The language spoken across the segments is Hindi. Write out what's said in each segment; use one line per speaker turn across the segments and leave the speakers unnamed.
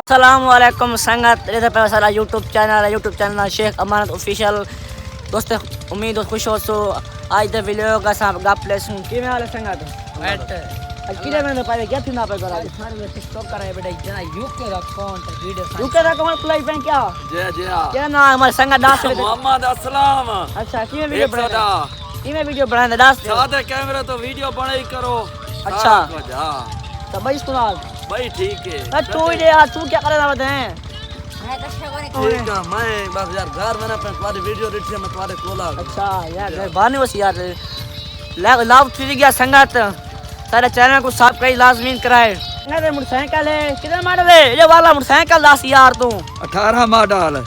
अस्सलामुअलैकुम संगत इधर पे सारा यूट्यूब चैनल शेख अमानत ऑफिशियल दोस्त उम्मीद हो खुश हो सो आज द वीडियो का सब गप ले सुन की में वाले संगत बैठ किले में पाए क्या थी ना पे करा सारे में टिकटॉक कर रहे बेटा जना यूके का अकाउंट वीडियो यूके का अकाउंट प्ले पे क्या जी क्या ना हमारे संगत दास
मोहम्मद असलम
अच्छा की में वीडियो बना की में वीडियो बनाने दास
सादे कैमरा तो वीडियो बनाई करो
अच्छा तो भाई सुना
भाई ठीक है
तू ही यार तू क्या कर रहा है
ठीक है मैं बस यार घर में ना तुम्हारी वीडियो रिट मैं तुम्हारे कोला
अच्छा यार बाने बस यार लाभ तुझे गया संगत सारे चैनल को सब्सक्राइब लाजमी कराए मेरे मोटरसाइकिल है कितने मॉडल है ये वाला मोटरसाइकिल दास यार तू
18 मॉडल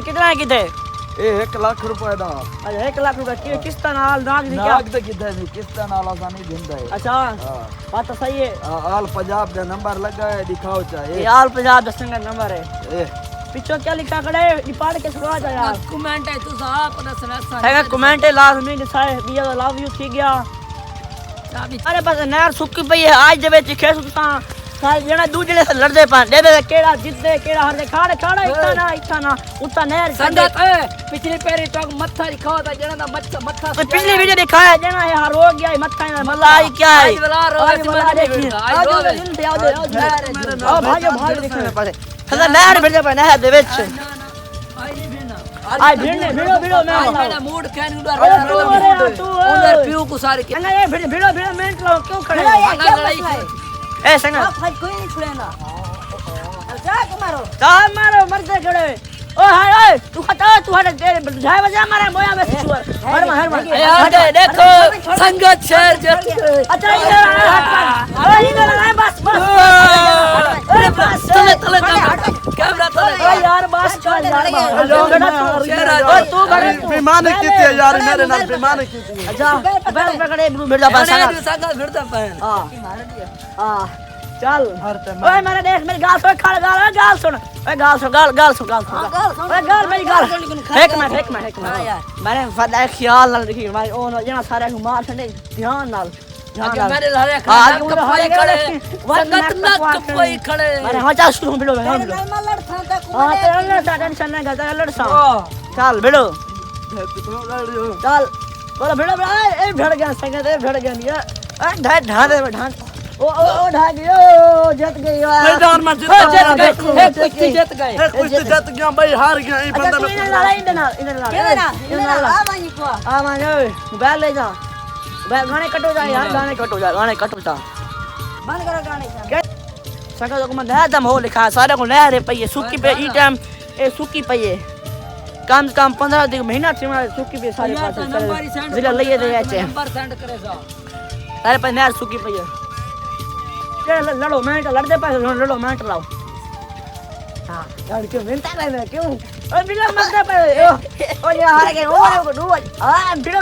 कितना है कितने
ए 1 लाख रुपए दा
अच्छा 1 लाख रुपए की किस्त नाल नाग दी क्या
नाग तो किधर नहीं किस्त नाल आसानी दिंदा है
अच्छा बात तो सही है
आल पंजाब का नंबर लगा है दिखाओ चाहिए
ये आल पंजाब दस का नंबर है
ए
पीछे क्या लिखा खड़े ये पढ़ के सुना जा यार
कमेंट है तू साहब पता सना
है कमेंट है लाजमी के सारे दिया लव यू ठीक गया अरे बस नहर सुक्की पई है आज दे विच खेस उता सारे जना दूजले से लड़दे पान दे केड़ा जितदे केड़ा हरदे खाड़ा इतना ना उता नहर
संगत पिछली पेरी तो मत्था दिखाओ था जना दा मत्था
पिछली वीडियो दिखाया जना यार हो गया मत्था मलाई क्या है
आज वाला रोज देखिए
आज भाई देखने पासे सदा नहर भेजे पे नहर दे विच आई भिड़ो मैं
मेरा मूड कैन उधर पीऊ को सारे के
ना ये भिड़ो मिनट लो क्यों खड़े ए संग
भाई कोई नहीं छुड़ेगा जा के
मारो मरते खड़े ओ हाय तू हट जाए बजा मारे मोया में हट
देखो संगत शहर
अच्छा इधर आ बस
तले कैमरा तले
यार बस चल यार तू
बेईमानी की थी यार मेरे नाल बेईमानी की थी
अच्छा बैठ पकड़े भिड़दा पास
संगत भिड़ता पहन
हां चल ओए मेरे देख मेरी गाल सुन खड़ गाल सुन ओए गाल सुन ओए गाल मेरी गाल एक मिनट मैंने फदा ख्याल नाल देखी मैं ओ जना सारे को मार छने ध्यान नाल
मेरे लारे कपई खड़े संगत ना कपई खड़े
अरे हां चल शुरू भिड़ो हां तेरा लड़ता टेंशन नहीं करता लड़सा चल भिड़ो चल बोलो भिड़ो ए भिड़ गया संगत ए भिड़ गया ये ढा ओ ढा गयो जीत गई
मैदान में जीत गए कुछ जीत गया भाई हार गया ये बंदा
इधर आ माने बैल ले जा बैल गाने कटो जा यार गाने कटो जा
बंद करो गाने
संगत को मैं दम हो लिखा सारे को नहरे पई सूकी पे ई टाइम ए सूकी पई है कम से कम 15 दिन महीना से सूकी पे सारे पास जिला लिए दे जाए
नंबर सेंड करे जा
सारे पे नहर सूकी पई है लड़ो मिनट लड़ते पास लड़ो मिनट लाओ हां लड़ क्यों मिलता है क्यों ओ बिना मत पे ओ ये हार गए ओ डू हां भिड़ो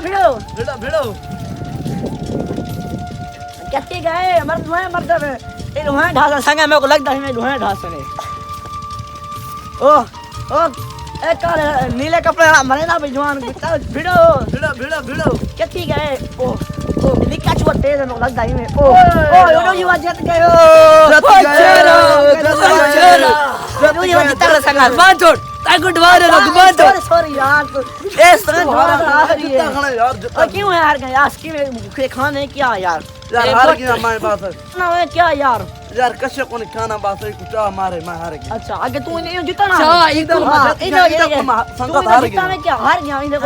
कैसे गए मर ये वहां ढासा संगे मेरे को लगता है मैं वहां ढासा ने ओ ए काले नीले कपड़े मरे ना जवान भिड़ो कैसे गए ओ निका छुआ तेज न लगता है में ओ यो युवा जीत गए यो युवा जीत गए संग
बांध छोड़ ताको ढवारे ना बांध छोड़
सॉरी यार ए संग ढवारा आ रही है यार क्यों हार गए यार की खाने क्या यार
हार गया मैं बात
ना क्या यार
कश्य को खाना बात कुछ मारे मैं हार गया
अच्छा आगे तू नहीं जीता ना
अच्छा एकदम
संगत हार गया
मैं क्या हार गया इधर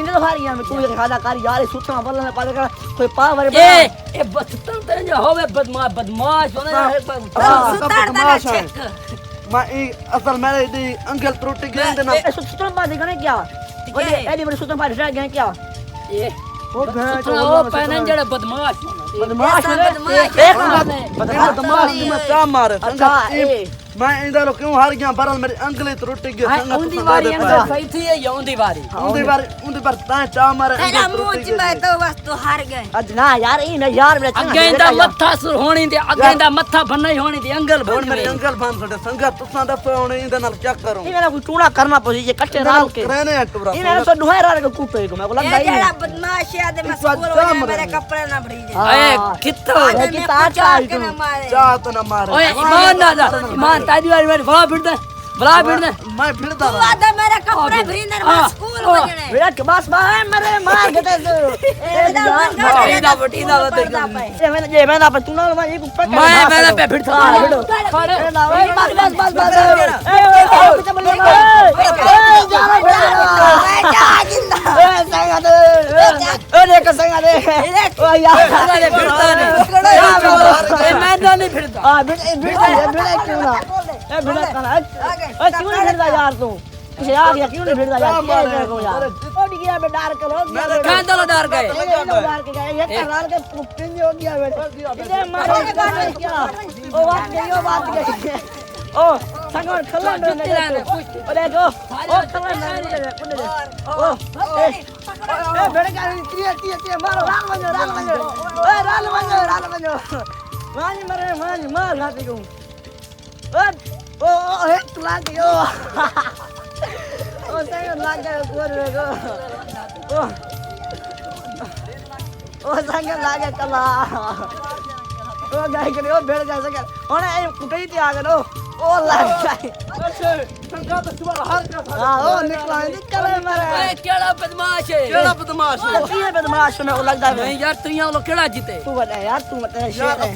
तो हार गया मैं तू खादा कर यार सूचना बोलने पाले का कोई पावर
ए बचतन ते जो होवे बदमाश होने
मैं असल मेरे दी अंकल त्रुटि गए ना
सूचना बात करने क्या ओए एडी बड़ी सूचना बात रह गए क्या ये
ओ पहनन जड़ा बदमाश
मैं क्या मारे मैं इधर क्यों हार गया बरल मेरे अंकल त्रुटि गए
उंदी बारी अंकल सही थी ये उंदी
बारी ता चा मारे
तेरा मुंह च मैं तो बस तो हार गए
आज ना यार ई ना यार मेरे
अगेंदा मत्था सुर होनी ते अगेंदा मत्था बनई होनी ते अंकल
बोल मेरे अंकल भान खड़े संगत तुसा दफे होने इधर नाल क्या करूं
ई मेरा कोई टूना करना पड़ी ये कट्टे राल के
रहने टूरा
ई मेरा तो दुहाई राल के कूपे को मेरे को लगता है
ये बदमाश है दे मैं स्कूल मेरे कपड़े ना भरी जाए
ए कितना
चाह तो ना मारे
ओए ईमान ना ईमान
बता दियो यार बड़ा फिर दे
मैं फिरता
तू आधा मेरे कपड़े भरींदर में स्कूल बजने
बेटा के बस बाहर मरे मार के दे ये मैं ना पर तू ना मैं एक ऊपर
मैं पे फिर था मैं नहीं फिरता
क्यों नहीं फिरता यार तू क्यों नहीं फिरता यार यार डर करो
कहां दलो डर गए
डर के गए ये करार के पिंज हो गया बेटे मारे क्या ओ बात गई ओ संगवर खल्ला में अरे जो ओ खल्ला में ओ ए बेड़े का ती मारो राल बनो मार घाती को ओ एक लाग गयो ओ संग लाग गयो कोर को ओ संग लागे कला ओ गाय करे ओ बेड़ जा सके ओने ए कुटई ती आ गयो ओ लाग गई
संगा तो तुम्हारा हार का था
हां ओ निकल मारे
केड़ा बदमाश है
केड़ा बदमाश है
ये बदमाश में लगता है
नहीं यार तू यहाँ लोग केड़ा जीते
तू बता यार तू बता शेर है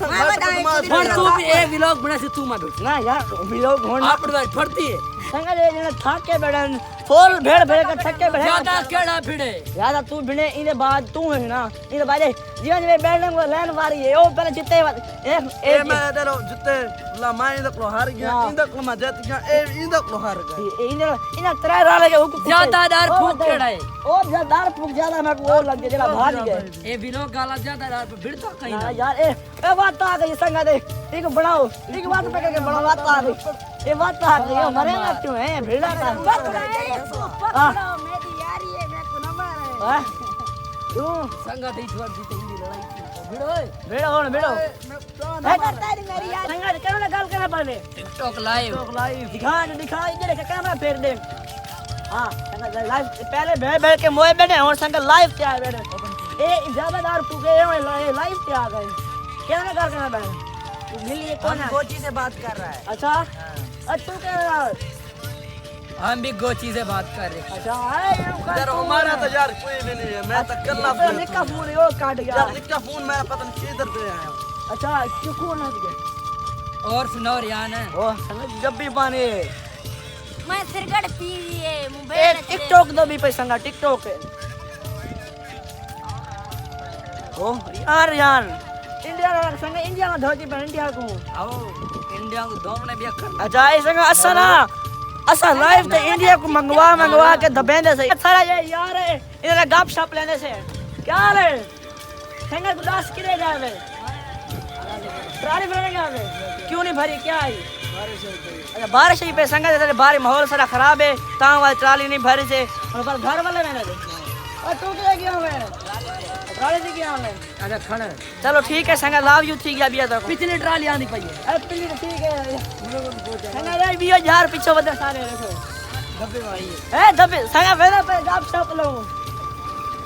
और तू भी एक व्लॉग बना से तू मत
ना यार लोग घोड़
आप फड़ती है
संगा रे जने थाके बेड़न फुल भेड़ भेड़ के थके बैठे
ज्यादा केड़ा भिड़े
यार तू भिड़े इने बाद तू है ना इने बाद जीवन में बैठने को लाइन मारी है ओ पहले जीते
ए मैं तेरो जिते ला मैं इंदक लो हार गया इंदक लो मैं जीत गया ए इंदक लो हार गया
इने त्रै राले के हुकुम
ज्यादा डर फूक केड़ा है
ओ ज्यादा फूक ज्यादा मैं को लग गया भाग गए
ए बिनो गाला ज्यादा डर पे भिड़ता कहीं ना
यार ए बात आ गई संगा दे एक बनाओ एक बात पे के बड़ा बात आ गई ये बात आ गई मरेगा क्यों है भिड़ा का
मेरी यारी है मैं को न मारे
तू
संगा दे छोड़ जीते हिंदी लड़ाई भिड़ो
भिड़ो
करता है मेरी यारी
संगा कैमरा गाल करना पड़े
टिकटॉक लाइव
दिखा इधर के कैमरा फेर दे हां संगा लाइव पहले बैठ के मोए बैठे और संगा लाइव पे आ बैठे ए ज्यादादार पूके लाइव पे आ गए कैमरा गाल करना पड़े मिलिए कौन है
कोची से बात कर रहा है
अच्छा तू कह रहा है
हम भी गोची से बात कर रहे
अच्छा
यार हमारा तो यार कोई भी नहीं है मैं तो कल्ला
निक्का फोन है वो काट गया
यार निक्का फोन मेरा पता नहीं किधर पे आया
अच्छा क्यों कौन हट गया
और सुनो रियान
ओ संग जब भी पानी
मैं सिरगढ़ पी है
ए
मुंबई
टिकटॉक दो भी पे संगा टिकटॉक है ओ यार इंडिया संग इंडिया में धोती पर इंडिया को
आओ इंडिया को दोमने भी कर
अच्छा ये संग असा ना असा लाइव तो इंडिया को मंगवा के दबेंदे से सारा ये यार है इधर गप शप लेने से क्या है संग उदास किरे जावे ट्राली भरने जावे क्यों नहीं भरी क्या है अच्छा बारिश ही पे संग जैसे बाहर माहौल सारा खराब है ता वाली ट्राली नहीं भरी से और पर घर वाले मैंने और तू क्या गया मैं ट्राली से गया मैं
अच्छा खड़े
चलो ठीक है संग लव यू ठीक है अभी तक
पिछली ट्राली आनी पाई
अरे प्लीज ठीक है संग रे भी यार पीछे बदे सारे रखो
डब्बे भाई
ए दबे संग वेरे पे गप शप लो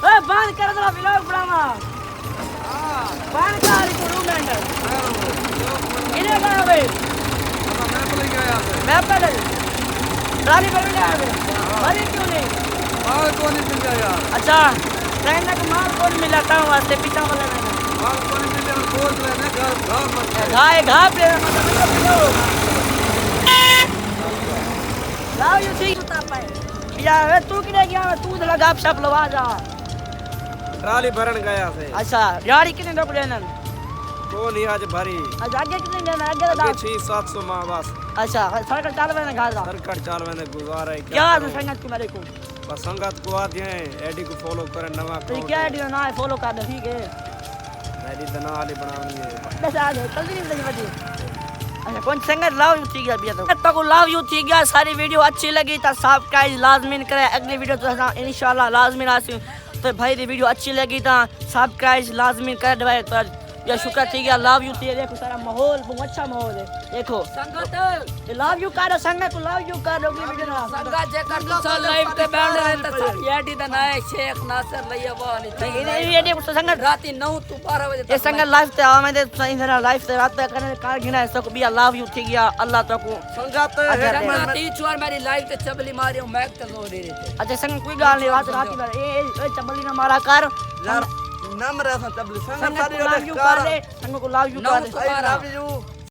ए बंद कर दो व्लॉग बनावा हां बंद कर को रूम अंदर इने का बे मैं पहले ट्राली पर ले आवे अरे क्यों नहीं
माल कौन नहीं मिल गया यार
अच्छा ट्रेन का माल कौन मिला था वास्ते पीछा वाला नहीं
माल कौन नहीं मिल गया बोल रहे हैं घर मत
घाय घा पे लाओ यू ठीक
कुत्ता पाए
यार तू किने गया तू तो गप शप लवा जा
ट्राली भरन गया से
अच्छा यारी कितने रुक देना
कौन ही आज भरी
अच्छा आगे कितने देना आगे बता
600-700 माह बस
अच्छा सरकार चाल में घाल दा
सरकार चाल मैंने गुजारा है
क्या संगत के मेरे को
बस संगत को आते हैं एडी को फॉलो करें नवा
तो क्या आईडी ना है फॉलो कर दे ठीक है
एडी दना वाली बनानी है
बस आ गए जल्दी नहीं बजी अच्छा कौन संगत लव यू ठीक है अभी तो को लव यू ठीक है सारी वीडियो अच्छी लगी तो सब्सक्राइब लाजमी करें अगली वीडियो तो इंशाल्लाह लाजमी आसी तो भाई दी वीडियो अच्छी लगी तो सब्सक्राइब लाजमी कर दबाए तो या शुक्र थी गया लव यू थी देखो सारा माहौल बहुत अच्छा माहौल है देखो
संगत
लव यू कर संगत को लव यू कर रोगी वीडियो ना
संगत जेकर तुसा लाइव ते बैठ रहे त याडी दा ना है शेख नासिर लइया वाली
ये संगत
राती 9 to 12 बजे
ये संगत लाइफ ते आ मैं सही तरह लाइफ ते रात पे करने कार गिना है सब भी लव यू थी गया अल्लाह तको
संगत
राती चोर मेरी लाइव ते चबली मारी मैक ते जोर दे रहे
अच्छा संग कोई गाल नहीं रात रात ए चबली ना मारा कर
यार नम रहा था तबली संगत
संग को लव यू कर दे संग को लव यू कर दे
I love you